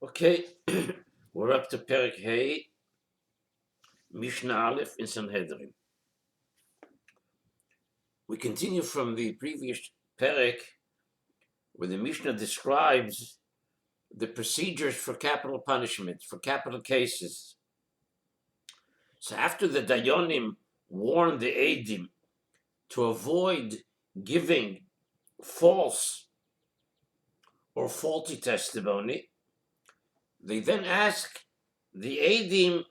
Okay, we're up to Perek Hey, Mishnah Aleph in Sanhedrin. We continue from the previous Perek, where the Mishnah describes the procedures for capital punishment, for capital cases. So after the Dayonim warned the Eidim to avoid giving false or faulty testimony, they then ask the Eidim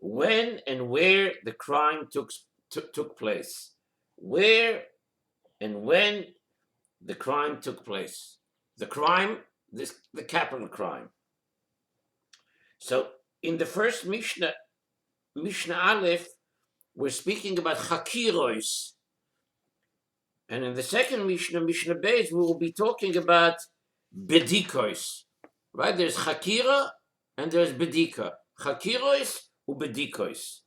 when and where the crime took place. Where and when the crime took place. The crime, the capital crime. So in the first Mishnah, Mishnah Aleph, we're speaking about Chakiros. And in the second Mishnah, Mishnah Beis, we will be talking about Bedikos. Right? There's Chakira and there's Bedika. Chakiros or Bedikos.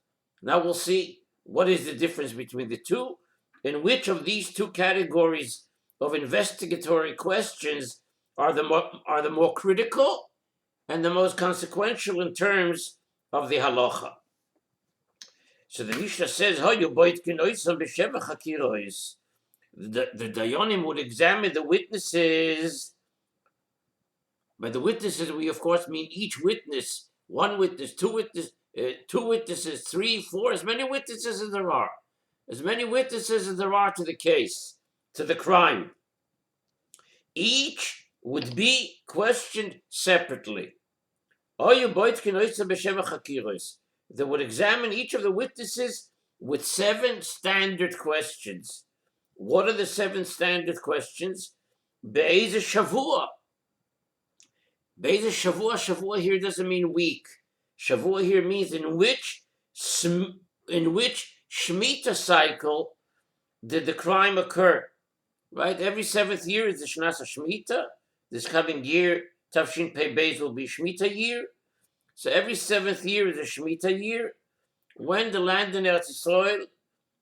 Now we'll see what is the difference between the two, and which of these two categories of investigatory questions are the more critical and the most consequential in terms of the halacha. So the Mishnah says, the Dayonim would examine the witnesses. By the witnesses, we of course mean each witness, one witness, two witnesses, 3, 4, as many witnesses as there are. As many witnesses as there are to the case, to the crime. Each would be questioned separately. They would examine each of the witnesses with 7 standard questions. What are the 7 standard questions? Be'ez shavua. Be'ez shavua. Shavua here doesn't mean week. Shavua here means in which Shemitah cycle did the crime occur. Right? Every 7th year is the Shnas Shemitah. This coming year, Tafshin Pei Beis, will be Shemitah year. So every 7th year is a Shemitah year, when the land in Eretz Yisrael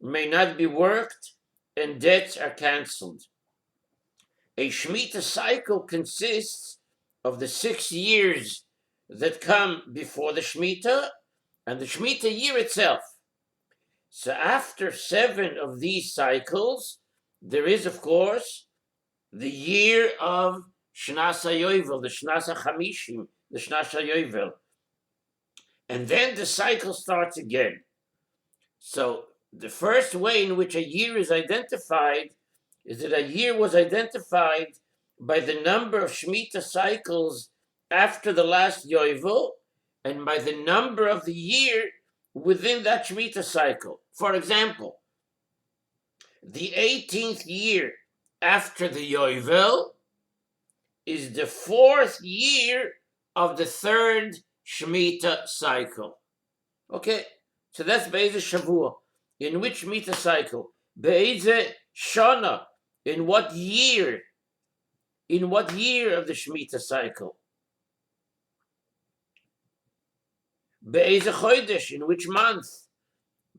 may not be worked and debts are cancelled. A Shemitah cycle consists of the 6 years that come before the Shemitah and the Shemitah year itself. So after 7 of these cycles, there is, of course, the year of Shnas HaYovel, the Shnas HaChamishim, the Shnas HaYovel. And then the cycle starts again. So the first way in which a year is identified is that a year was identified by the number of Shemitah cycles after the last Yovel and by the number of the year within that Shemitah cycle. For example, the 18th year after the Yovel is the 4th year of the 3rd Shemitah cycle. Okay, so that's Be'ez Shavua. In which Shemitah cycle? Be'ez Shana. In what year? In what year of the Shemitah cycle? Be'ez Chodesh. In which month?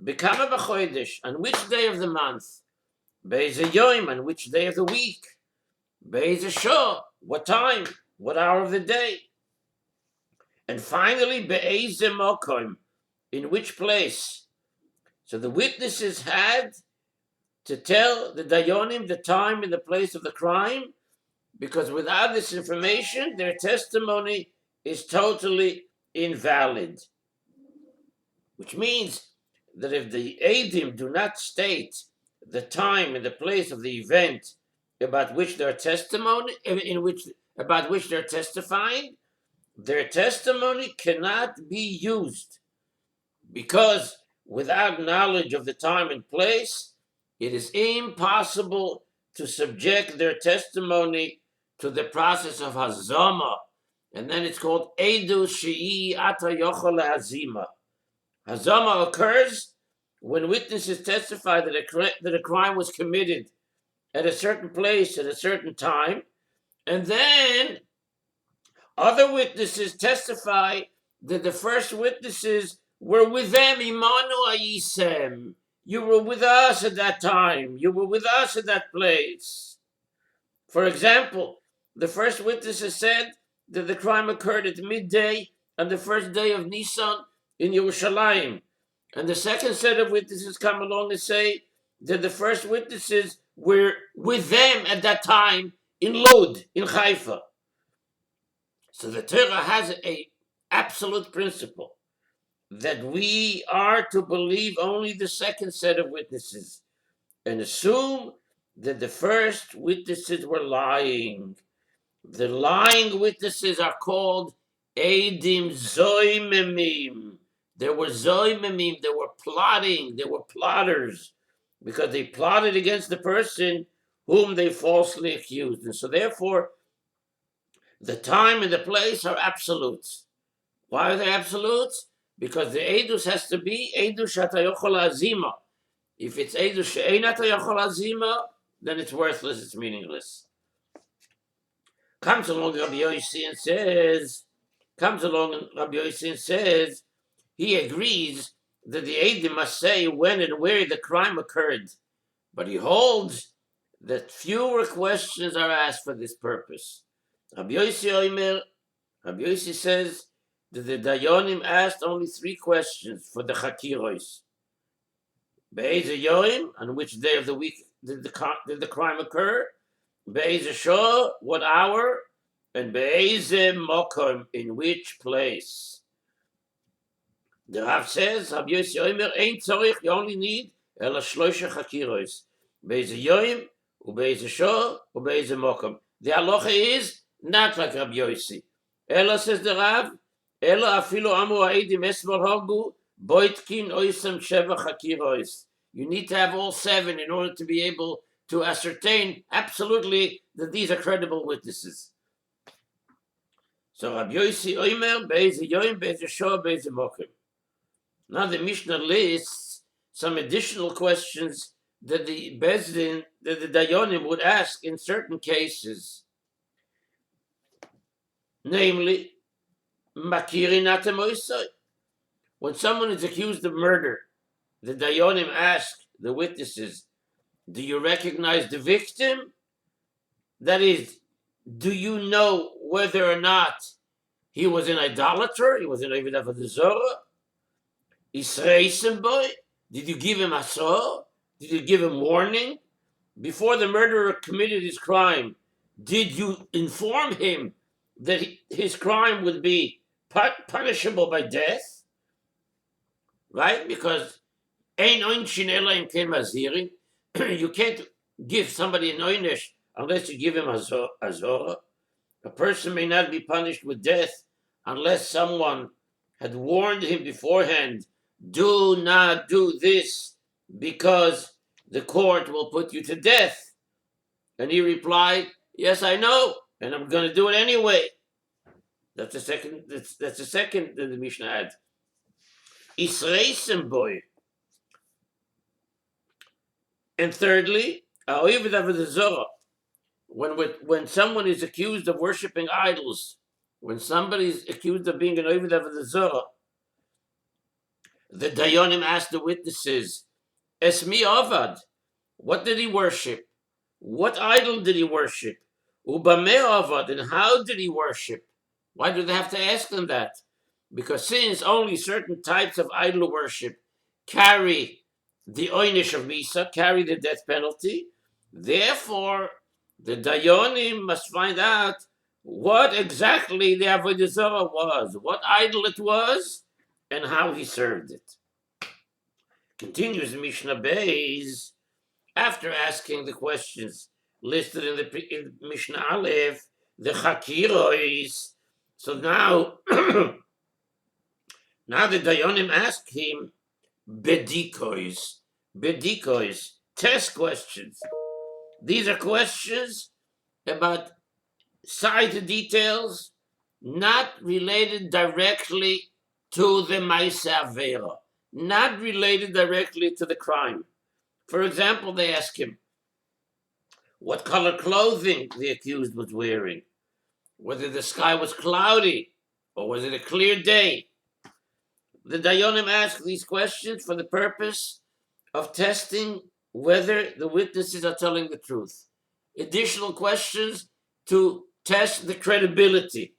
Bekama b'Chodesh. On which day of the month? Be'ez Yom. On which day of the week? Be'ez Shah. What time? What hour of the day? And finally, Be'ez Mokom, in which place? So the witnesses had to tell the Dayonim the time and the place of the crime, because without this information, their testimony is totally invalid. Which means that if the Eidim do not state the time and the place of the event about which they're about which they're testifying, their testimony cannot be used, because without knowledge of the time and place, it is impossible to subject their testimony to the process of hazama, and then it's called edus she'i ata yochel hazima. Hazama occurs when witnesses testify that a crime was committed at a certain place at a certain time, and then other witnesses testify that the first witnesses were with them, Imanu Ayisem. You were with us at that time. You were with us at that place. For example, the first witnesses said that the crime occurred at midday on the first day of Nisan in Yerushalayim. And the second set of witnesses come along and say that the first witnesses were with them at that time in Lod, in Haifa. So the Torah has a absolute principle that we are to believe only the second set of witnesses and assume that the first witnesses were lying. The lying witnesses are called Eidim Zoimimim. They were Zoimimim, they were plotting, they were plotters, because they plotted against the person whom they falsely accused. And so therefore, the time and the place are absolutes. Why are they absolutes? Because the Eidus has to be Eidus Shatayochol Azima. If it's Eidus She'einatayochol Azima, then it's worthless, it's meaningless. Comes along Rabbi Yossi and says, he agrees that the Eidim must say when and where the crime occurred, but he holds that fewer questions are asked for this purpose. Rabbi Yossi says that the Dayanim asked only 3 questions for the Chakiros. Be'ez Yoim, on which day of the week did the crime occur? Be'ez Shah, what hour? And Be'ez Mokom, in which place? The Rav says, Rabbi Yossi Omer, Ein Tzorich, you only need Ela Shlosha Chakiros. Be'ez Yoim, Ube'ez Shah, Ube'ez Mokom. The halacha is not like Rabbi Yossi. Ela, says the Rav, Ela afilu amu ha'edim esmar hagu, boitkin oisam sheva chakiros. You need to have all 7 in order to be able to ascertain absolutely that these are credible witnesses. So Rabbi Yossi Omer, Be'ez Yoim, Be'ez Shah, Be'ez Mokim. Now the Mishnah lists some additional questions that the Bezdin, that the Dayanim would ask in certain cases. Namely, Makirin Atemoisai. When someone is accused of murder, the Dayanim ask the witnesses, do you recognize the victim? That is, do you know whether or not he was an idolater? He was an Ovid Avodah Zarah? Israelim boy? Did you give him asor? Did you give him warning? Before the murderer committed his crime, did you inform him that his crime would be punishable by death? Right? Because ein oinshin ela im ken mazirin. You can't give somebody an oinish unless you give him azora. A person may not be punished with death unless someone had warned him beforehand, do not do this because the court will put you to death. And he replied, yes, I know, and I'm going to do it anyway. That's the second. That's the second that the Mishnah had. Israelim boy. And thirdly, when someone is accused of worshiping idols, when somebody is accused of being an Ovid Avodah Zarah, the Dayanim asked the witnesses, Esmi Avad, what did he worship? What idol did he worship? Ubameh Avad, and how did he worship? Why do they have to ask them that? Because since only certain types of idol worship carry the oinish of Misa, carry the death penalty, therefore the Dayanim must find out what exactly the Avodah Zarah was, what idol it was, and how he served it. Continues Mishnah Beis, after asking the questions listed in Mishnah Aleph, the Chakiros. So now, now the Dayanim ask him bedikois, test questions. These are questions about side details, not related directly to the Maaseh Avera, not related directly to the crime. For example, they ask him what color clothing the accused was wearing, whether the sky was cloudy or was it a clear day. The Dayanim ask these questions for the purpose of testing whether the witnesses are telling the truth. Additional questions to test the credibility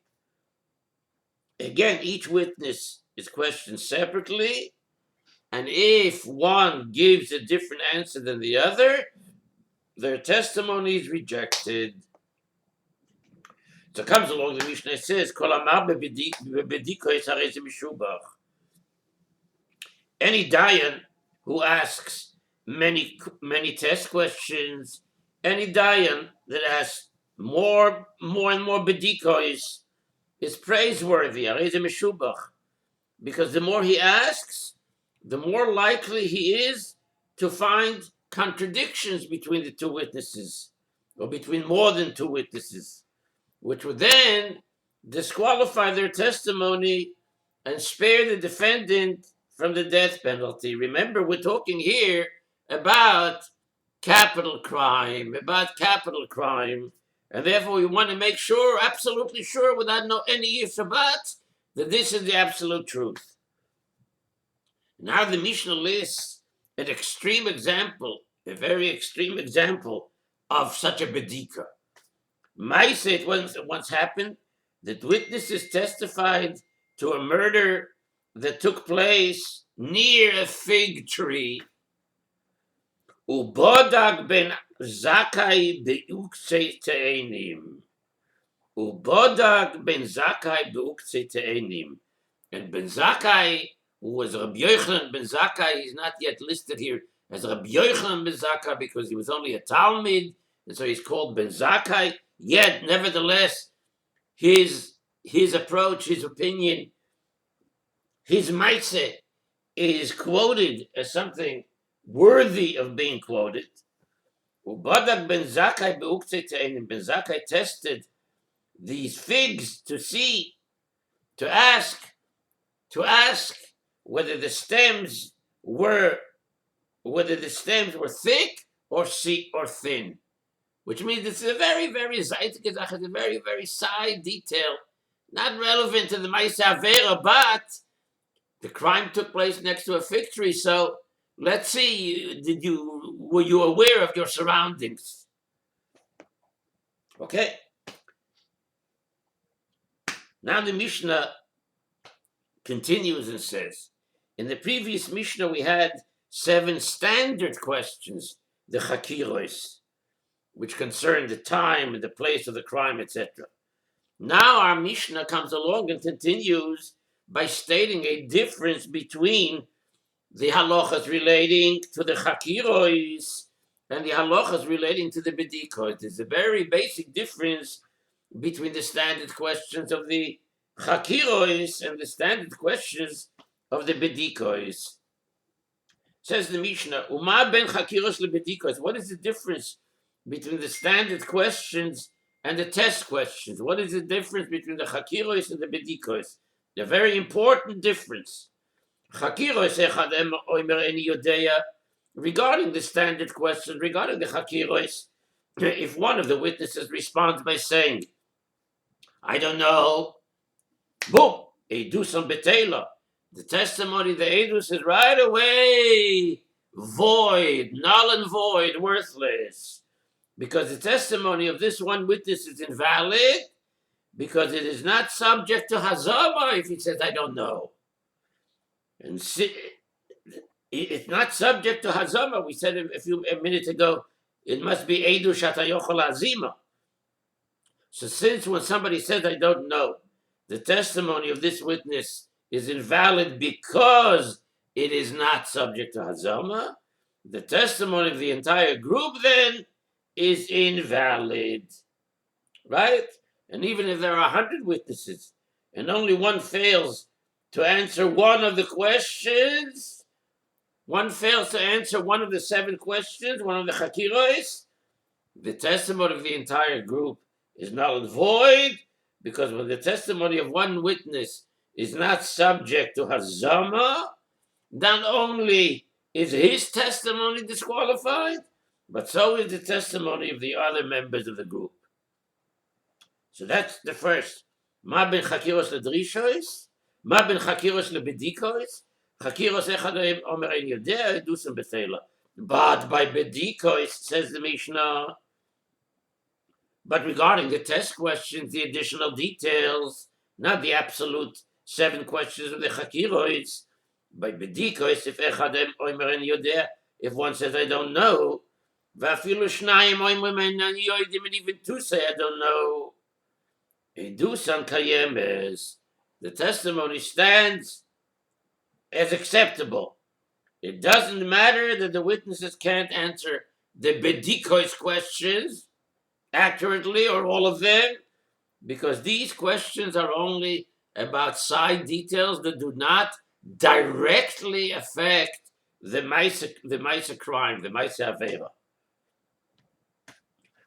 Again, each witness is questioned separately, and if one gives a different answer than the other, their testimony is rejected. So comes along the Mishnah, says, Kol amar bebediko is harei ze mishubach. Any dayan who asks many test questions, any dayan that asks more and more bedikois is praiseworthy, harei ze mishubach, because the more he asks, the more likely he is to find contradictions between the two witnesses, or between more than two witnesses, which would then disqualify their testimony and spare the defendant from the death penalty. Remember, we're talking here about capital crime, and therefore we want to make sure, absolutely sure, without any ifs or buts, that this is the absolute truth. Now the Mishnah lists an extreme example, a very extreme example of such a bedika. Maise, it once happened that witnesses testified to a murder that took place near a fig tree. Ubodag ben Zakai beukse te'enim. Ubodag ben Zakai beukse te'enim. And Ben Zakai, who was Rabbi Yochanan ben Zakai, he's not yet listed here as Rabbi Yochanan ben Zakai because he was only a Talmud, and so he's called Ben Zakai. Yet, nevertheless, his approach, his opinion, his maaseh is quoted as something worthy of being quoted. Ubadak ben Zakai beukse te'enim. Ben Zakai tested these figs to ask whether the stems were thick or thin, which means it's a very, very zeitige, a very, very side detail, not relevant to the Ma'aseh Avera, but the crime took place next to a fig tree. So let's see, were you aware of your surroundings? Okay. Now the Mishnah continues and says, in the previous Mishnah we had 7 standard questions, the chakiros, which concern the time and the place of the crime, etc. Now our Mishnah comes along and continues by stating a difference between the halachas relating to the chakiros and the halachas relating to the bedikos. There's a very basic difference between the standard questions of the chakiros and the standard questions of the bedikos. Says the Mishnah, Uma ben chakiros lebedikos. What is the difference between the standard questions and the test questions? What is the difference between the chakiros and the bedikos? A very important difference. Chakiros echadem oimer eni yodeya. Regarding the standard questions, regarding the chakiros, if one of the witnesses responds by saying, I don't know, boom, edusam betela. The testimony, the edus is right away void, null and void, worthless. Because the testimony of this one witness is invalid, because it is not subject to hazama if he says, I don't know. And it's not subject to hazama. We said a minute ago, it must be edu shatayochol azima. So since when somebody says, I don't know, the testimony of this witness is invalid because it is not subject to hazama, the testimony of the entire group then is invalid, right? And even if there are 100 witnesses and only one fails to answer one of the questions, one fails to answer one of the 7 questions, one of the chakiros, the testimony of the entire group is null and void, because when the testimony of one witness is not subject to hazama, not only is his testimony disqualified, but so is the testimony of the other members of the group. So that's the first. Ma ben chakiros ledrishos, ma ben chakiros lebedikos, chakiros echad omer ein yodea, edusam bethela. But by bedikos, says the Mishnah, but regarding the test questions, the additional details, not the absolute 7 questions of the Chakirois. By Bedikois, if Echadem Oimeren Yodeh, if one says, I don't know, Vafilu Shnayim Oimen Yoidim, and even two say, I don't know. Edusan Kayemes, the testimony stands as acceptable. It doesn't matter that the witnesses can't answer the Bedikois questions accurately or all of them, because these questions are only about side details that do not directly affect the Maisa crime, the Maisa Avera.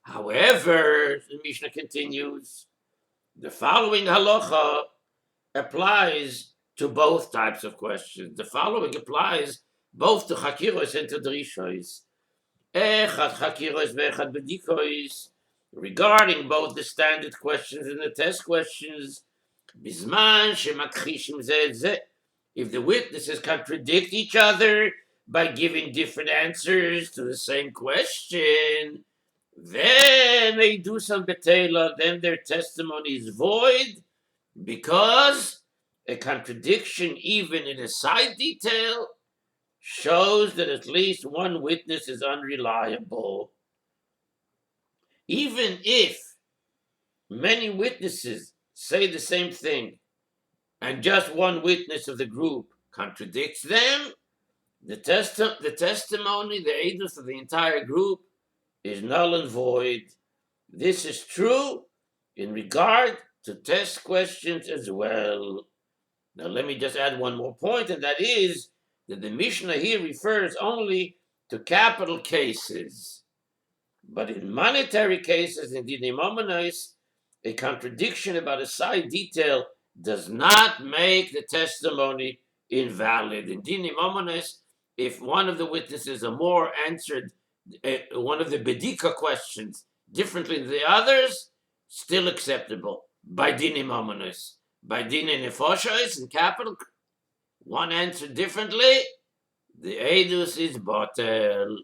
However, the Mishnah continues, the following halacha applies to both types of questions. The following applies both to Chakiros and to Drishos. Echad Chakiros ve'echad Bedikois, regarding both the standard questions and the test questions, Bisman shemakchishim zeh zeh, if the witnesses contradict each other by giving different answers to the same question, then they do some betela, then their testimony is void, because a contradiction, even in a side detail, shows that at least one witness is unreliable. Even if many witnesses say the same thing and just one witness of the group contradicts them, the testimony, the edus of the entire group is null and void. This is true in regard to test questions as well. Now let me just add one more point, and that is that the Mishnah here refers only to capital cases. But in monetary cases, in Dinei Mamonos, a contradiction about a side detail does not make the testimony invalid. In Dinei Mamonos, if one of the witnesses or more answered one of the Bedika questions differently than the others, still acceptable by Dinei Mamonos. By Dinei Nefoshes in capital, one answered differently, the edus is batel.